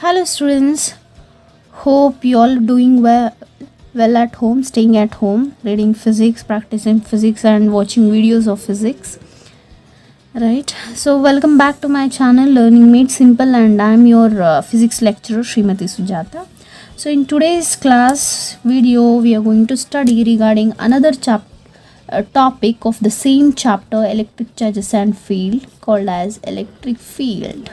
Hello students, hope you all doing well at home, staying at home, reading physics, practicing physics and watching videos of physics. Right, so welcome back to my channel Learning Made Simple, and I am your physics lecturer Srimati Sujata. So in today's class video we are going to study regarding another topic of the same chapter, electric charges and field, called as electric field.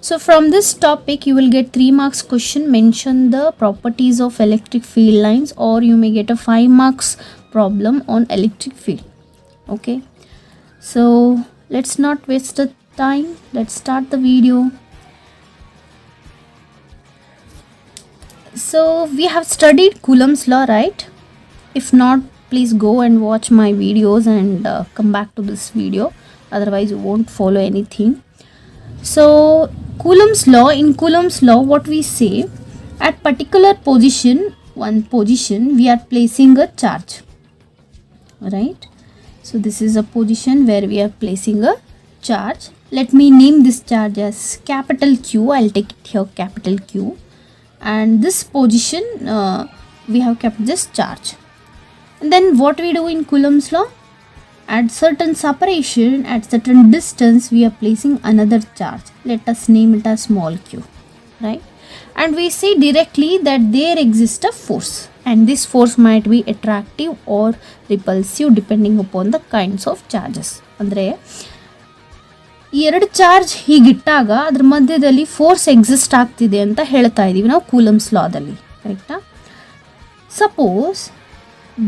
So from this topic you will get 3 marks question, mention the properties of electric field lines, or you may get a 5 marks problem on electric field. Okay, so let's not waste the time, let's start the video. So we have studied Coulomb's law, right? If not, please go and watch my videos and come back to this video, otherwise you won't follow anything. So Coulomb's law, in Coulomb's law what we say, at particular position, one position, we are placing a charge, right? So this is a position where we are placing a charge. Let me name this charge as capital Q. I'll take it here, capital Q, and this position we have kept this charge. And then what we do in Coulomb's law, at certain separation, at certain distance, we are placing another charge. Let us name it as small q, right? And we say directly that there exists a force, and this force might be attractive or repulsive depending upon the kinds of charges. ಅಂದರೆ ಎರಡು charge ಹೀಗಿಟ್ಟಾಗ ಅದ್ರ ಮಧ್ಯದಲ್ಲಿ force exist ಆಗ್ತಿದೆ ಅಂತ ಹೇಳ್ತಾ ಇದ್ದೀವಿ ನಾವು coulombs ಲಾದಲ್ಲಿ, ಕರೆಕ್ಟಾ? Suppose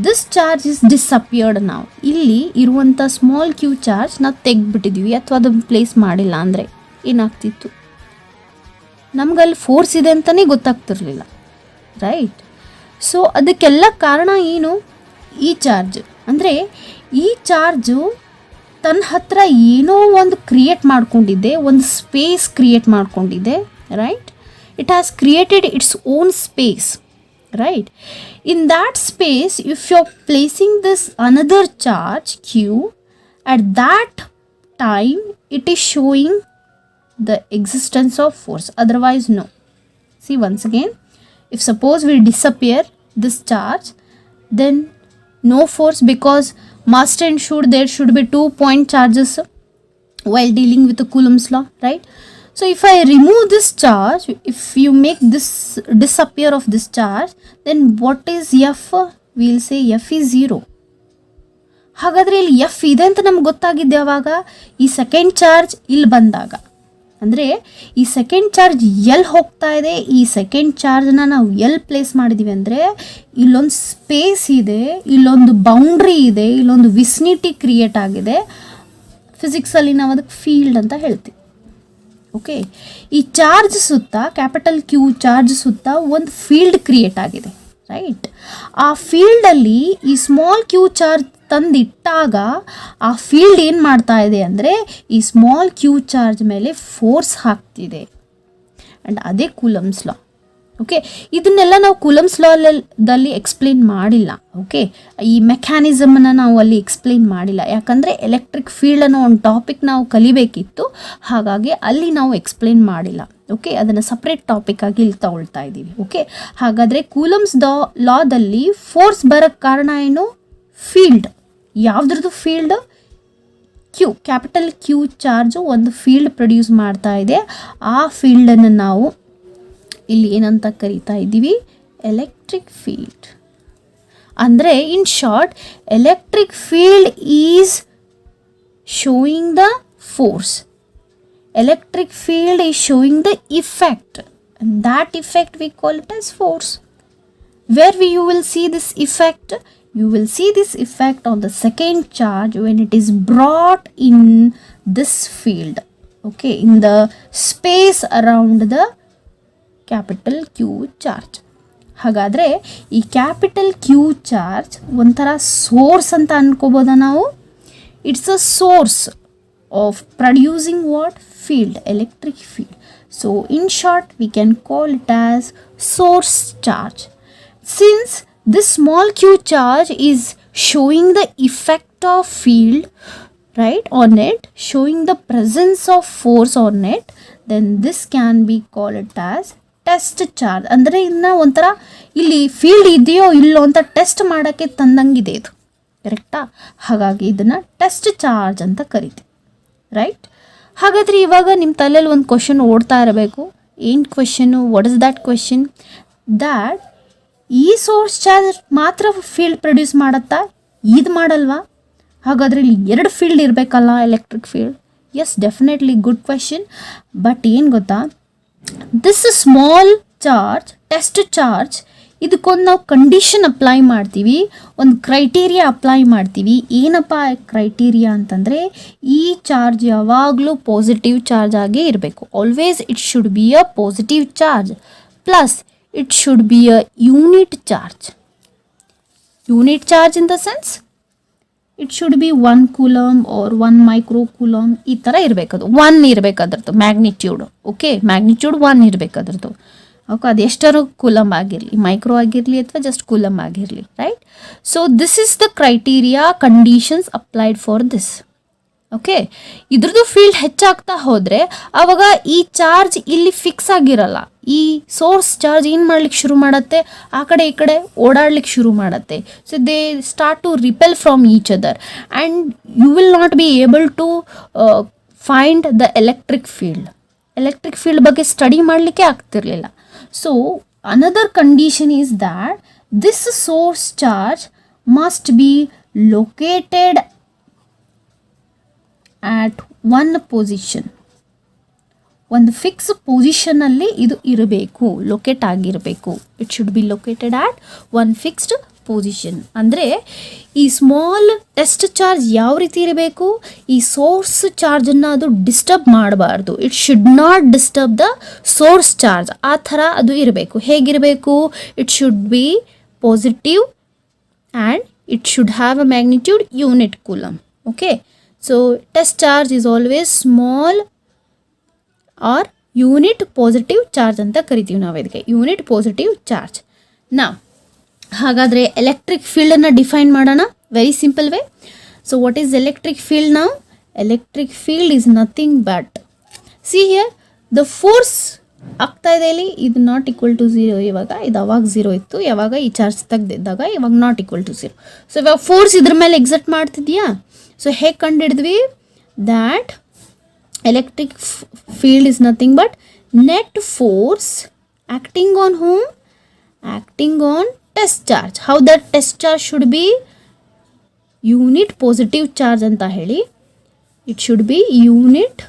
this charge is disappeared. ನಾವು ಇಲ್ಲಿ ಇರುವಂಥ ಸ್ಮಾಲ್ ಕ್ಯೂ ಚಾರ್ಜ್ ನಾವು ತೆಗೆದ್ಬಿಟ್ಟಿದ್ವಿ ಅಥವಾ ಅದನ್ನು ಪ್ಲೇಸ್ ಮಾಡಿಲ್ಲ ಅಂದರೆ ಏನಾಗ್ತಿತ್ತು, ನಮ್ಗಲ್ಲಿ ಫೋರ್ಸ್ ಇದೆ ಅಂತಲೇ ಗೊತ್ತಾಗ್ತಿರ್ಲಿಲ್ಲ, ರೈಟ್? ಸೊ ಅದಕ್ಕೆಲ್ಲ ಕಾರಣ ಏನು? ಈ ಚಾರ್ಜ್. ಅಂದರೆ ಈ ಚಾರ್ಜು ತನ್ನ ಹತ್ರ ಏನೋ ಒಂದು ಕ್ರಿಯೇಟ್ ಮಾಡ್ಕೊಂಡಿದೆ, ಒಂದು ಸ್ಪೇಸ್ ಕ್ರಿಯೇಟ್ ಮಾಡ್ಕೊಂಡಿದೆ, right? It has created its own space, right? In that space, if you're placing this another charge q, at that time it is showing the existence of force, otherwise no. See, once again, if suppose we disappear this charge, then no force, because must and should, there should be 2 point charges while dealing with the Coulomb's law, right? So if I remove this charge, if you make this disappear of this charge, then what is F? We will say F is 0. ಹಾಗಾದರೆ ಇಲ್ಲಿ F ಇದೆ ಅಂತ ನಮ್ಗೆ ಗೊತ್ತಾಗಿದ್ದೆ ಯಾವಾಗ? ಈ second charge ಇಲ್ಲಿ ಬಂದಾಗ. ಅಂದರೆ ಈ ಸೆಕೆಂಡ್ ಚಾರ್ಜ್ ಎಲ್ಲಿ ಹೋಗ್ತಾ ಇದೆ, ಈ ಸೆಕೆಂಡ್ ಚಾರ್ಜ್ನ ನಾವು ಎಲ್ಲಿ ಪ್ಲೇಸ್ ಮಾಡಿದ್ದೀವಿ ಅಂದರೆ ಇಲ್ಲೊಂದು ಸ್ಪೇಸ್ ಇದೆ, ಇಲ್ಲೊಂದು ಬೌಂಡ್ರಿ ಇದೆ, ಇಲ್ಲೊಂದು ವಿಸ್ನಿಟಿ ಕ್ರಿಯೇಟ್ ಆಗಿದೆ. ಫಿಸಿಕ್ಸಲ್ಲಿ ನಾವು ಅದಕ್ಕೆ ಫೀಲ್ಡ್ ಅಂತ ಹೇಳ್ತೀವಿ. ಓಕೆ, ಈ ಚಾರ್ಜ್ ಸುತ್ತ, ಕ್ಯಾಪಿಟಲ್ ಕ್ಯೂ ಚಾರ್ಜ್ ಸುತ್ತ ಒಂದು ಫೀಲ್ಡ್ ಕ್ರಿಯೇಟ್ ಆಗಿದೆ, ರೈಟ್? ಆ ಫೀಲ್ಡಲ್ಲಿ ಈ ಸ್ಮಾಲ್ ಕ್ಯೂ ಚಾರ್ಜ್ ತಂದಿಟ್ಟಾಗ ಆ ಫೀಲ್ಡ್ ಏನು ಮಾಡ್ತಾ ಇದೆ ಅಂದರೆ ಈ ಸ್ಮಾಲ್ ಕ್ಯೂ ಚಾರ್ಜ್ ಮೇಲೆ ಫೋರ್ಸ್ ಹಾಕ್ತಿದೆ, ಆ್ಯಂಡ್ ಅದೇ ಕೂಲಮ್ಸ್ ಲಾ. ಓಕೆ, ಇದನ್ನೆಲ್ಲ ನಾವು ಕೂಲಮ್ಸ್ ಲಾದಲ್ಲಿ ಎಕ್ಸ್ಪ್ಲೇನ್ ಮಾಡಿಲ್ಲ. ಓಕೆ, ಈ ಮೆಕ್ಯಾನಿಸಮನ್ನು ನಾವು ಅಲ್ಲಿ ಎಕ್ಸ್ಪ್ಲೇನ್ ಮಾಡಿಲ್ಲ, ಯಾಕಂದರೆ ಎಲೆಕ್ಟ್ರಿಕ್ ಫೀಲ್ಡ್ ಅನ್ನೋ ಒಂದು ಟಾಪಿಕ್ ನಾವು ಕಲಿಬೇಕಿತ್ತು, ಹಾಗಾಗಿ ಅಲ್ಲಿ ನಾವು ಎಕ್ಸ್ಪ್ಲೇನ್ ಮಾಡಿಲ್ಲ. ಓಕೆ, ಅದನ್ನು ಸಪ್ರೇಟ್ ಟಾಪಿಕ್ ಆಗಿ ಇಲ್ಲಿ ತಗೊಳ್ತಾ ಇದ್ದೀವಿ. ಓಕೆ, ಹಾಗಾದರೆ ಕೂಲಮ್ಸ್ ಲಾದಲ್ಲಿ ಫೋರ್ಸ್ ಬರೋಕ್ಕೆ ಕಾರಣ ಏನು? ಫೀಲ್ಡ್. ಯಾವುದ್ರದ್ದು field? Q, capital Q charge ಒಂದು ಫೀಲ್ಡ್ ಪ್ರೊಡ್ಯೂಸ್ ಮಾಡ್ತಾ ಇದೆ. ಆ ಫೀಲ್ಡನ್ನು ನಾವು ಇಲ್ಲಿ ಏನಂತ ಕರಿತಾ ಇದ್ದೀವಿ? Electric field. ಅಂದರೆ in short, electric field is showing the force. Electric field is showing the effect, and that effect we call it as force. Where you will see this effect? You will see this effect on the second charge when it is brought in this field, okay, in the space around the capital Q charge. ಹಾಗಾದರೆ ಈ capital Q charge ಒಂಥರ source ಅಂತ ಅನ್ಕೋಬೋದ ನಾವು. It's a source of producing what? Field, electric field. So in short we can call it as source charge. Since this small Q charge is showing the effect of field, right, on it, showing the presence of force on it, then this can be call it as test charge. ಅಂದರೆ ಇನ್ನು ಒಂಥರ ಇಲ್ಲಿ field ಇದೆಯೋ ಇಲ್ಲೋ ಅಂತ test ಮಾಡೋಕ್ಕೆ ತಂದಂಗಿದೆ ಇದು, ಕರೆಕ್ಟಾ? ಹಾಗಾಗಿ ಇದನ್ನು ಟೆಸ್ಟ್ ಚಾರ್ಜ್ ಅಂತ ಕರಿತೀವಿ, ರೈಟ್? ಹಾಗಾದರೆ ಇವಾಗ ನಿಮ್ಮ ತಲೆಯಲ್ಲಿ ಒಂದು ಕ್ವಶನ್ ಓಡ್ತಾ ಇರಬೇಕು. ಏನು question? What is that question? That ಈ ಸೋರ್ಸ್ ಚಾರ್ಜ್ ಮಾತ್ರ ಫೀಲ್ಡ್ ಪ್ರೊಡ್ಯೂಸ್ ಮಾಡುತ್ತಾ, ಇದು ಮಾಡಲ್ವಾ? ಹಾಗಾದರೆ ಇಲ್ಲಿ 2 ಫೀಲ್ಡ್ ಇರಬೇಕಲ್ಲ, electric field. Yes, definitely good question. But ಏನು ಗೊತ್ತಾ, this small charge, test charge, ಇದಕ್ಕೊಂದು ನಾವು ಕಂಡೀಷನ್ ಅಪ್ಲೈ ಮಾಡ್ತೀವಿ, ಒಂದು ಕ್ರೈಟೀರಿಯಾ ಅಪ್ಲೈ ಮಾಡ್ತೀವಿ. ಏನಪ್ಪ ಕ್ರೈಟೀರಿಯಾ ಅಂತಂದರೆ, ಈ ಚಾರ್ಜ್ ಯಾವಾಗಲೂ ಪಾಸಿಟಿವ್ ಚಾರ್ಜ್ ಆಗೇ ಇರಬೇಕು. Always it should be a positive charge, plus it should be a unit charge. Unit charge in the sense it should be 1 coulomb or 1 micro coulomb, ಈ ಥರ ಇರಬೇಕದು. 1 ಇರಬೇಕಾದ್ರದ್ದು ಮ್ಯಾಗ್ನಿಟ್ಯೂಡ್. ಓಕೆ, ಮ್ಯಾಗ್ನಿಟ್ಯೂಡ್ 1 ಇರಬೇಕಾದ್ರದ್ದು. Okay, ಅದು ಎಷ್ಟರ coulomb ಆಗಿರಲಿ, micro ಆಗಿರಲಿ ಅಥವಾ ಜಸ್ಟ್ ಕೂಲಮ್ ಆಗಿರಲಿ, right? So this is the criteria conditions applied for this. Okay, ಇದ್ರದ್ದು ಫೀಲ್ಡ್ ಹೆಚ್ಚಾಗ್ತಾ ಹೋದರೆ ಆವಾಗ ಈ ಚಾರ್ಜ್ ಇಲ್ಲಿ ಫಿಕ್ಸ್ ಆಗಿರಲ್ಲ. ಈ ಸೋರ್ಸ್ ಚಾರ್ಜ್ ಏನು ಮಾಡ್ಲಿಕ್ಕೆ ಶುರು ಮಾಡುತ್ತೆ, ಆ ಕಡೆ ಈ ಕಡೆ ಓಡಾಡ್ಲಿಕ್ಕೆ ಶುರು ಮಾಡುತ್ತೆ. So they start to repel from each other and you will not be able to find the electric field. Electric field ಬಗ್ಗೆ ಸ್ಟಡಿ ಮಾಡಲಿಕ್ಕೆ ಆಗ್ತಿರಲಿಲ್ಲ. So another condition is that this source charge must be located at one position. ಒಂದು fix ಪೊಸಿಷನಲ್ಲಿ ಇದು ಇರಬೇಕು, locate ಆಗಿರಬೇಕು. It should be located at one fixed position. ಅಂದರೆ ಈ ಸ್ಮಾಲ್ ಟೆಸ್ಟ್ ಚಾರ್ಜ್ ಯಾವ ರೀತಿ ಇರಬೇಕು, ಈ ಸೋರ್ಸ್ ಚಾರ್ಜನ್ನು ಅದು ಡಿಸ್ಟರ್ಬ್ ಮಾಡಬಾರ್ದು. It should not disturb the source charge. ಆ ಥರ ಅದು ಇರಬೇಕು. ಹೇಗಿರಬೇಕು? It should B positive and it should have a magnitude unit coulomb. Okay, so test charge is always small or unit positive charge ಅಂತ ಕರಿತೀವಿ ನಾವು ಇದಕ್ಕೆ, ಯೂನಿಟ್ ಪಾಸಿಟಿವ್ ಚಾರ್ಜ್. ನಾವು ಹಾಗಾದರೆ ಎಲೆಕ್ಟ್ರಿಕ್ ಫೀಲ್ಡನ್ನು ಡಿಫೈನ್ ಮಾಡೋಣ very simple way. So what is electric field? ನಾವು electric field is nothing but, see here the force ಆಗ್ತಾ ಇದೆ ಇಲ್ಲಿ, ಇದು ನಾಟ್ ಈಕ್ವಲ್ ಟು 0. ಇವಾಗ ಇದು ಅವಾಗ 0 ಇತ್ತು, ಯಾವಾಗ ಈ ಚಾರ್ಜ್ ತೆಗೆದಿದ್ದಾಗ ಇವಾಗ ನಾಟ್ ಈಕ್ವಲ್ ಟು 0. ಸೊ ಇವಾಗ ಫೋರ್ಸ್ ಇದ್ರ ಮೇಲೆ ಎಕ್ಸರ್ಟ್ ಮಾಡ್ತಿದ್ಯಾ? ಸೊ ಹೇಗೆ ಕಂಡುಹಿಡಿದ್ವಿ? That electric field is nothing but net force acting on whom? Acting on test charge. How that test charge should be unit positive charge ಅಂತ ಹೇಳಿ. It should be unit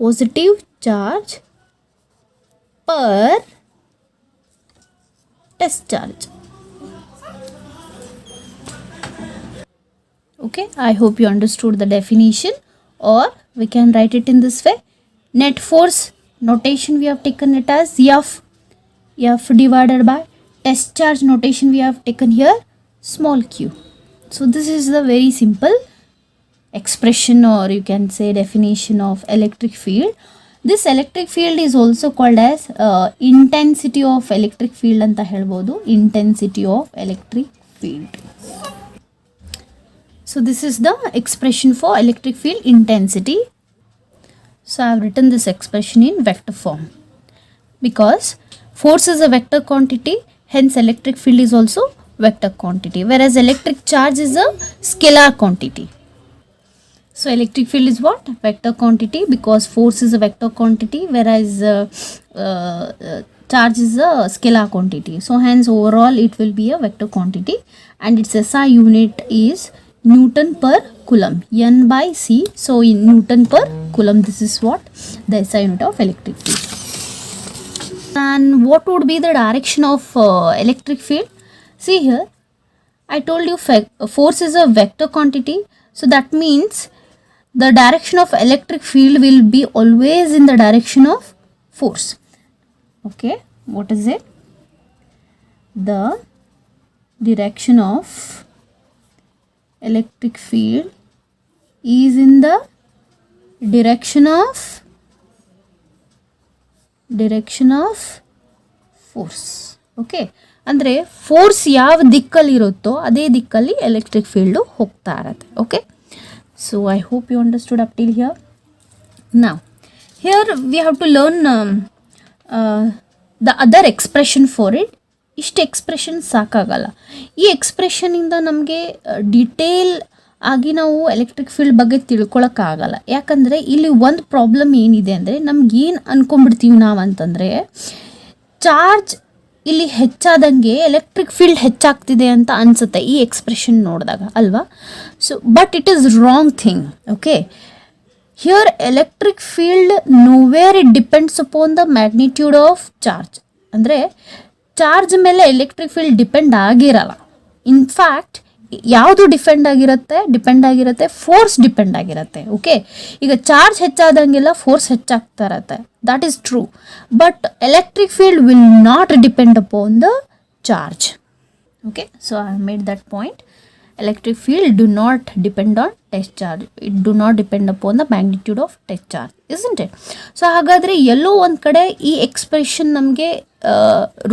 positive charge per test charge. Okay, I hope you understood the definition, or we can write it in this way. Net force notation we have taken it as F divided by test charge notation we have taken here small q. So this is the very simple expression, or you can say definition of electric field. This electric field is also called as intensity of electric field anta helbodu, intensity of electric field. So this is the expression for electric field intensity. So I have written this expression in vector form because force is a vector quantity, hence electric field is also vector quantity, whereas electric charge is a scalar quantity. So electric field is what? Vector quantity, because force is a vector quantity, whereas charge is a scalar quantity. So hence overall it will be a vector quantity, and its SI unit is Newton per coulomb, N by C. So in Newton per coulomb, this is what the SI unit of electric field. And what would be the direction of electric field? See here, I told you force is a vector quantity. So that means the direction of electric field will be always in the direction of force. Okay, what is it? The direction of electric field is in the direction of force. Okay, ಅಂದರೆ force ಯಾವ ದಿಕ್ಕಲ್ಲಿ ಇರುತ್ತೋ ಅದೇ ದಿಕ್ಕಲ್ಲಿ electric field ಹೋಗ್ತಾ ಇರತ್ತೆ. Okay, so I hope you understood up till here. ನಾವು Here we have to learn the other expression for it. ಇಷ್ಟು ಎಕ್ಸ್ಪ್ರೆಷನ್ ಸಾಕಾಗಲ್ಲ. ಈ ಎಕ್ಸ್ಪ್ರೆಷನಿಂದ ನಮಗೆ ಡಿಟೇಲ್ ಆಗಿ ನಾವು ಎಲೆಕ್ಟ್ರಿಕ್ ಫೀಲ್ಡ್ ಬಗ್ಗೆ ತಿಳ್ಕೊಳಕ್ಕಾಗಲ್ಲ. ಯಾಕಂದರೆ ಇಲ್ಲಿ ಒಂದು ಪ್ರಾಬ್ಲಮ್ ಏನಿದೆ ಅಂದರೆ, ನಮ್ಗೇನು ಅಂದ್ಕೊಂಡ್ಬಿಡ್ತೀವಿ ನಾವು ಅಂತಂದರೆ, ಚಾರ್ಜ್ ಇಲ್ಲಿ ಹೆಚ್ಚಾದಂಗೆ ಎಲೆಕ್ಟ್ರಿಕ್ ಫೀಲ್ಡ್ ಹೆಚ್ಚಾಗ್ತಿದೆ ಅಂತ ಅನಿಸುತ್ತೆ ಈ ಎಕ್ಸ್ಪ್ರೆಷನ್ ನೋಡಿದಾಗ, ಅಲ್ವಾ? So but it is wrong thing. Okay, here electric field nowhere it depends upon the magnitude of charge. ಅಂದರೆ ಚಾರ್ಜ್ ಮೇಲೆ ಎಲೆಕ್ಟ್ರಿಕ್ ಫೀಲ್ಡ್ ಡಿಪೆಂಡ್ ಆಗಿರಲ್ಲ. ಇನ್ಫ್ಯಾಕ್ಟ್ ಯಾವುದು ಡಿಪೆಂಡ್ ಆಗಿರುತ್ತೆ, ಫೋರ್ಸ್ ಡಿಪೆಂಡ್ ಆಗಿರುತ್ತೆ. ಓಕೆ, ಈಗ ಚಾರ್ಜ್ ಹೆಚ್ಚಾದಂಗೆಲ್ಲ ಫೋರ್ಸ್ ಹೆಚ್ಚಾಗ್ತಾ ಇರತ್ತೆ, that is true, but electric field will not depend upon the charge. Okay, so I have made that point. Electric field do not depend on test charge, it do not depend upon the magnitude of test charge, isn't it? So ಹಾಗಾದರೆ ಎಲ್ಲೋ ಒಂದು ಕಡೆ ಈ expression ನಮಗೆ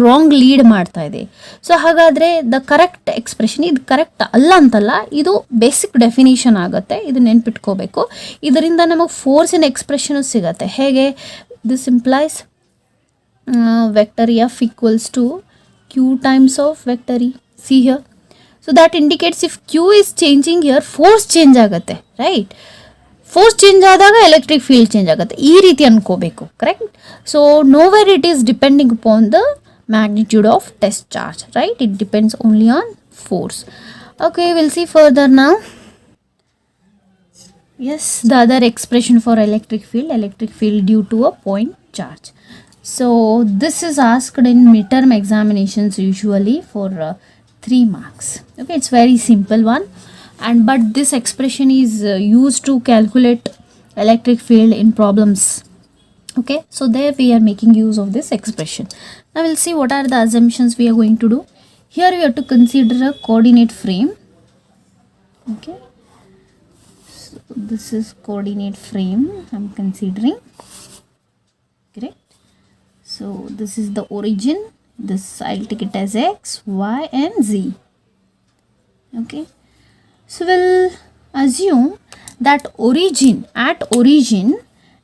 wrong lead ಮಾಡ್ತಾ ಇದೆ. So ಹಾಗಾದರೆ the correct expression ಇದು correct ಅಲ್ಲ ಅಂತಲ್ಲ, ಇದು ಬೇಸಿಕ್ ಡೆಫಿನೇಷನ್ ಆಗುತ್ತೆ, ಇದು ನೆನ್ಪಿಟ್ಕೋಬೇಕು. ಇದರಿಂದ ನಮಗೆ ಫೋರ್ಸಿನ ಎಕ್ಸ್ಪ್ರೆಷನು ಸಿಗುತ್ತೆ. ಹೇಗೆ? This implies vector F equals to Q times of vector E. See here, so that indicates if Q is changing here force change ಆಗುತ್ತೆ, ರೈಟ್? ಫೋರ್ಸ್ ಚೇಂಜ್ ಆದಾಗ ಎಲೆಕ್ಟ್ರಿಕ್ ಫೀಲ್ಡ್ ಚೇಂಜ್ ಆಗುತ್ತೆ, ಈ ರೀತಿ ಅನ್ಕೋಬೇಕು, correct? So nowhere it is depending upon the magnitude of test charge, right? It depends only on force. Okay, will see further now. Yes, the other expression for electric field due to a point charge. So this is asked in midterm examinations usually for 3 marks. Okay, it's very simple one, and but this expression is used to calculate electric field in problems. Okay, so there we are making use of this expression. Now we'll see what are the assumptions we are going to do. Here we have to consider a coordinate frame. Okay, this is coordinate frame I'm considering, correct? So this is the origin, this I'll take it as x, y and z. Okay, so we'll assume that at origin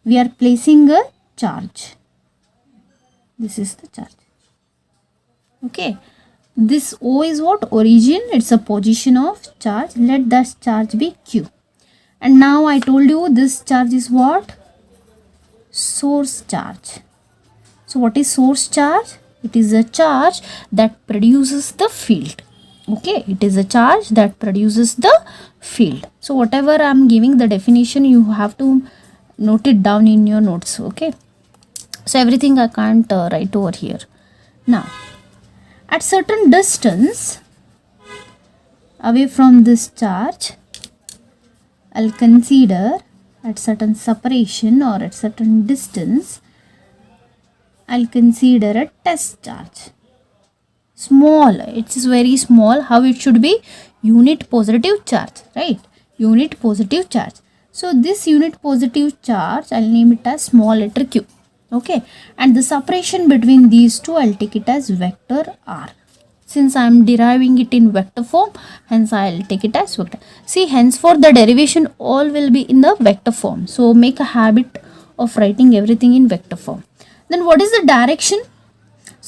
we are placing a charge. This is the charge. Okay, this O is what? Origin, it's a position of charge. Let that charge be q. And now I told you this charge is what? Source charge. So what is source charge? It is a charge that produces the field. Okay, it is a charge that produces the field. So whatever I am giving the definition, you have to note it down in your notes. Okay, so everything I can't write over here. Now at certain distance away from this charge, I'll consider at certain separation or at certain distance, I'll consider a test charge. Small, it is very small. How it should be? Unit positive charge, right? Unit positive charge. So this unit positive charge, I'll name it as small letter q. Okay, and the separation between these two, I'll take it as vector r. Since I am deriving it in vector form, hence I will take it as vector. See, henceforth the derivation all will be in the vector form. So make a habit of writing everything in vector form. Then what is the direction?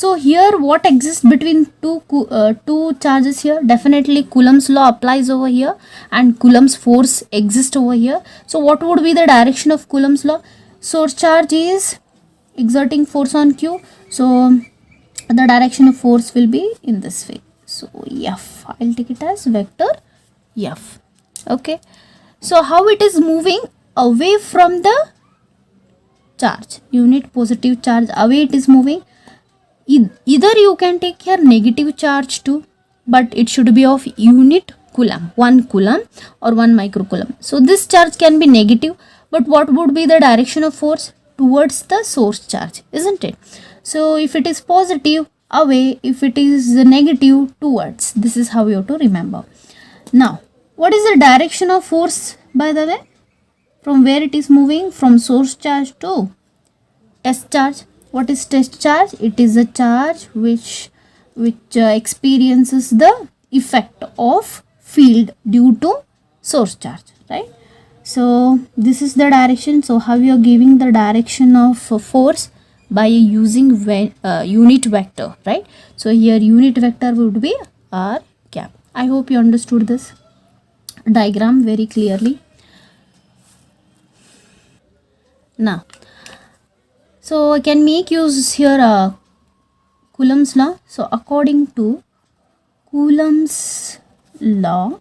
So here what exists between two charges here? Definitely Coulomb's law applies over here and Coulomb's force exists over here. So what would be the direction of Coulomb's law? Source charge is exerting force on Q. So the direction of force will be in this way. So F, I'll take it as vector F. Okay, so how it is moving? Away from the charge, unit positive charge, away it is moving. Either you can take here negative charge too, but it should be of unit coulomb, 1 coulomb or 1 microcoulomb. So this charge can be negative, but what would be the direction of force? Towards the source charge, isn't it? So if it is positive, away; if it is negative, towards. This is how you have to remember. Now what is the direction of force, by the way? From where it is moving? From source charge to test charge. What is test charge? It is a charge which experiences the effect of field due to source charge, right? So this is the direction. So how you are giving the direction of force? By using unit vector, right? So here unit vector would be r cap. I hope you understood this diagram very clearly now. So I can make use here Coulomb's law. So according to Coulomb's law,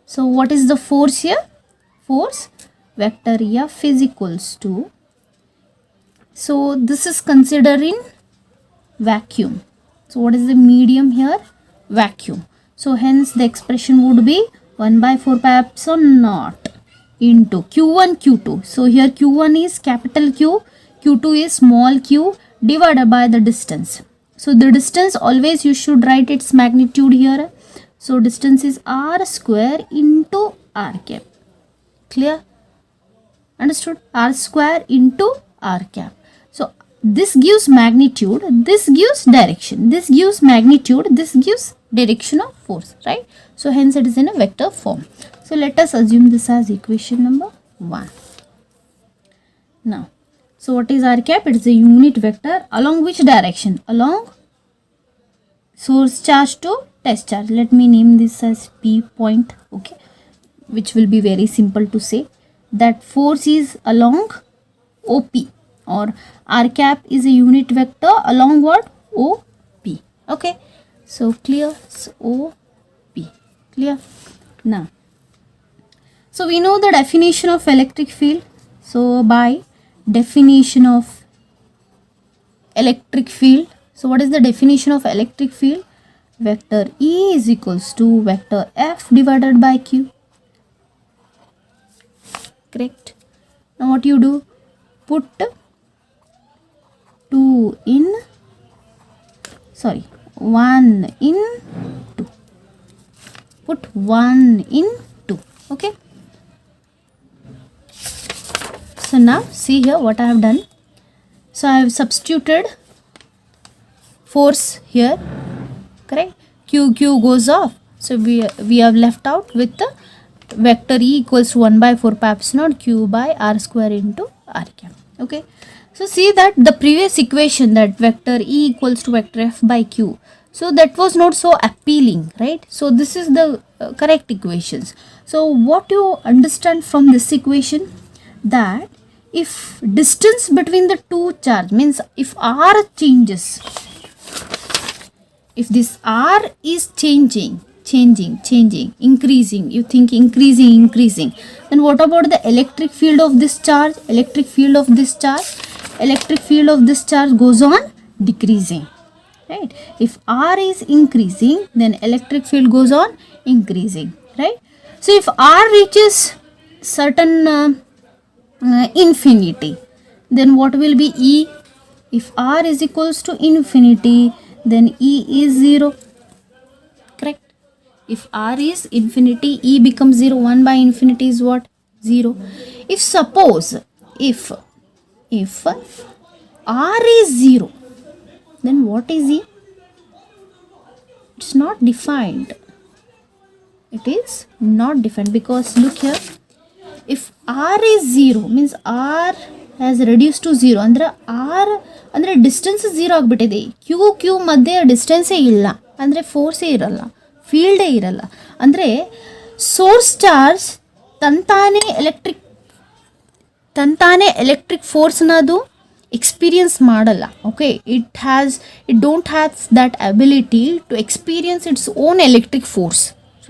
so what is the force here? Force vector F is equals to, so this is considering vacuum. So what is the medium here? Vacuum. So hence the expression would be 1 by 4 pi epsilon naught into q1 q2. So here q1 is capital Q, q2 is small q, divided by the distance. So the distance always you should write its magnitude here. So distance is r square into r cap. Clear? Understood? R square into r cap. So this gives magnitude, this gives direction, this gives magnitude, this gives direction of force, right? So hence it is in a vector form. So let us assume this as equation number 1. Now, so what is r cap? It is a unit vector along which direction? Along source charge to test charge. Let me name this as P point, okay, which will be very simple to say. That force is along OP, or r cap is a unit vector along what? OP. Okay, so clear? So OP. Clear? Now, so we know the definition of electric field. So by definition of electric field, so what is the definition of electric field? Vector E is equals to vector F divided by Q. Correct? Now what you do? Put 1 in 2. Put 1 in 2. Okay. So now see here what I have done. So I have substituted force here. Correct? Q goes off. So we have left out with the vector E equals to 1 by 4 pi epsilon Q by r square into r cap. Okay. So see that the previous equation, that vector E equals to vector F by Q, so that was not so appealing, right? So this is the correct equations. So what you understand from this equation, that if distance between the two charge, means if r changes, if this r is changing, increasing, you think increasing, then what about the electric field of this charge? Electric field of this charge goes on decreasing, right? If r is increasing, then electric field goes on increasing, right? So if r reaches certain infinity, then what will be E? If r is equals to infinity, then E is 0. Correct? If r is infinity, E becomes 0. 1 by infinity is what? 0. If suppose, if r is 0, then what is E? It's not defined. It is not defined, because look here, if r is 0, means r has reduced to 0, ಅಂದ್ರೆ r ಅಂದರೆ distance 0 ಆಗಿಬಿಟ್ಟಿದೆ. Q ಮಧ್ಯೆ ಡಿಸ್ಟೆನ್ಸೇ ಇಲ್ಲ, ಅಂದರೆ ಫೋರ್ಸೇ ಇರಲ್ಲ, ಫೀಲ್ಡೇ ಇರಲ್ಲ. ಅಂದರೆ ಸೋರ್ಸ್ ಚಾರ್ಜ್ ತಂತಾನೆ ಎಲೆಕ್ಟ್ರಿಕ್ ಫೋರ್ಸ್ನ ಅದು ಎಕ್ಸ್ಪೀರಿಯನ್ಸ್ ಮಾಡಲ್ಲ. Okay, it don't has that ability to experience its own electric force,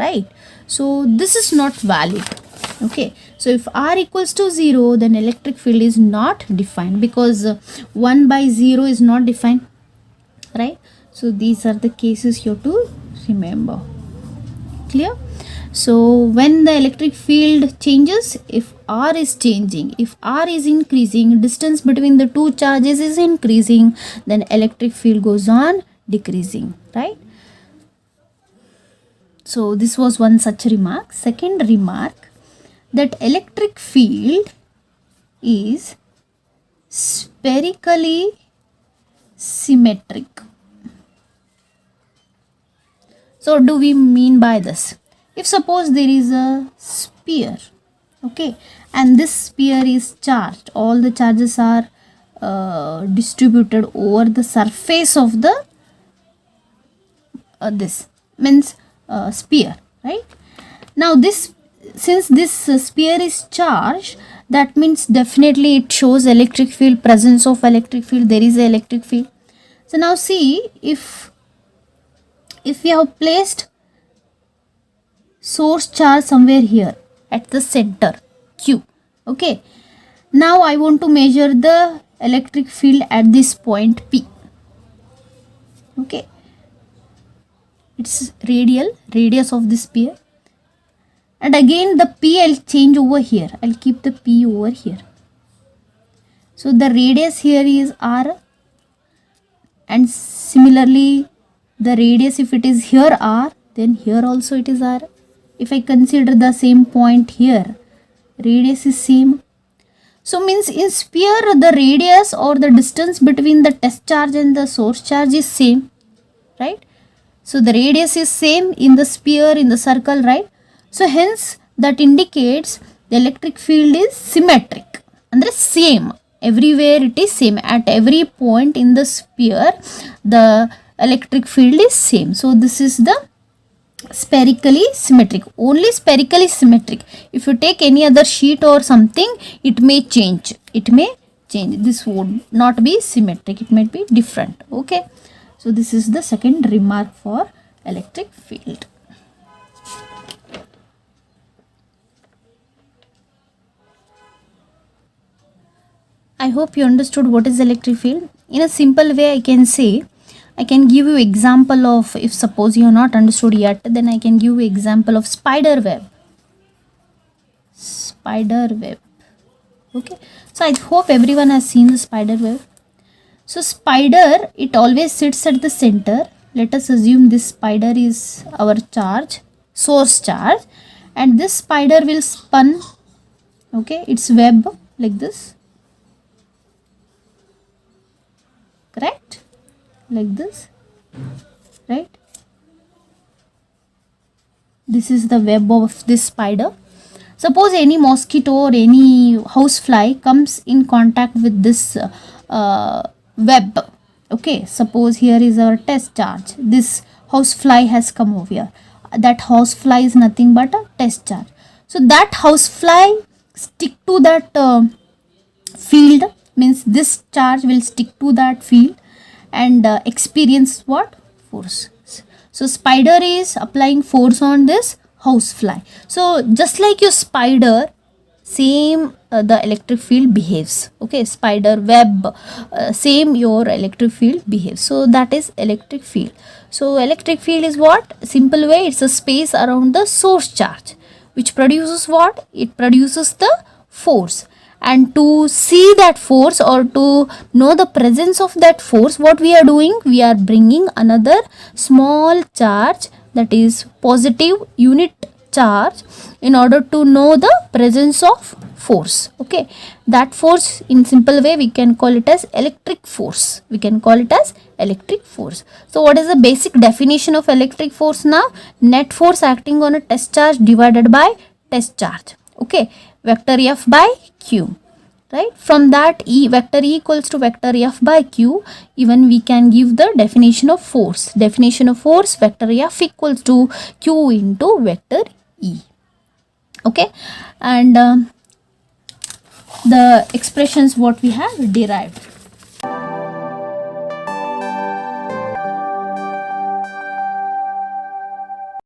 right? So this is not valid. Okay, so if r equals to 0, then electric field is not defined, because 1 by 0 is not defined, right? So these are the cases you have to remember. Clear? So when the electric field changes, if r is changing, if r is increasing, distance between the two charges is increasing, then electric field goes on decreasing, right? So this was one such remark. Second remark, that electric field is spherically symmetric. So what do we mean by this? If suppose there is a sphere. Okay, and this sphere is charged. All the charges are distributed over the surface of the this means sphere, right? Now this, since this sphere is charged, that means definitely it shows electric field, presence of electric field, there is an electric field. So now see, if we have placed source charge somewhere here at the center Q, okay, now I want to measure the electric field at this point P. Okay, it's radius of this sphere, and again the P I'll change over here, I'll keep the P over here. So the radius here is R, and similarly the radius, if it is here R, then here also it is R. If I consider the same point here, radius is same. So means in sphere the radius or the distance between the test charge and the source charge is same, right? So the radius is same in the sphere, in the circle, right? So hence that indicates the electric field is symmetric, and the same everywhere, it is same at every point in the sphere, the electric field is same. So this is the spherically symmetric, only spherically symmetric. If you take any other sheet or something, it may change, this would not be symmetric, it might be different. Okay, so this is the second remark for electric field. I hope you understood what is electric field. In a simple way, I can say, I can give you example of, if suppose you are not understood yet, then I can give you example of spider web. Spider web. Okay, so I hope everyone has seen the spider web. So spider, it always sits at the center. Let us assume this spider is our charge, source charge, and this spider will spin, okay, its web like this, correct, like this, right? This is the web of this spider. Suppose any mosquito or any housefly comes in contact with this web. Okay, suppose here is our test charge. This housefly has come over here. That housefly is nothing but a test charge. So that housefly stick to that field, means this charge will stick to that field and experience what? Force. So spider is applying force on this housefly. So just like your spider, same the electric field behaves. Okay, spider web, same your electric field behaves. So that is electric field. So electric field is what? Simple way, it's a space around the source charge, which produces what? It produces the force. And to see that force or to know the presence of that force, what we are doing? We are bringing another small charge, that is positive unit charge, in order to know the presence of force. Okay, that force, in simple way, we can call it as electric force. We can call it as electric force. So what is the basic definition of electric force now? Net force acting on a test charge divided by test charge. Okay, vector F by Q, right? From that, vector E equals to vector F by Q. Even we can give the definition of force. Definition of force, vector F equals to Q into vector E. Okay, and the expressions what we have derived.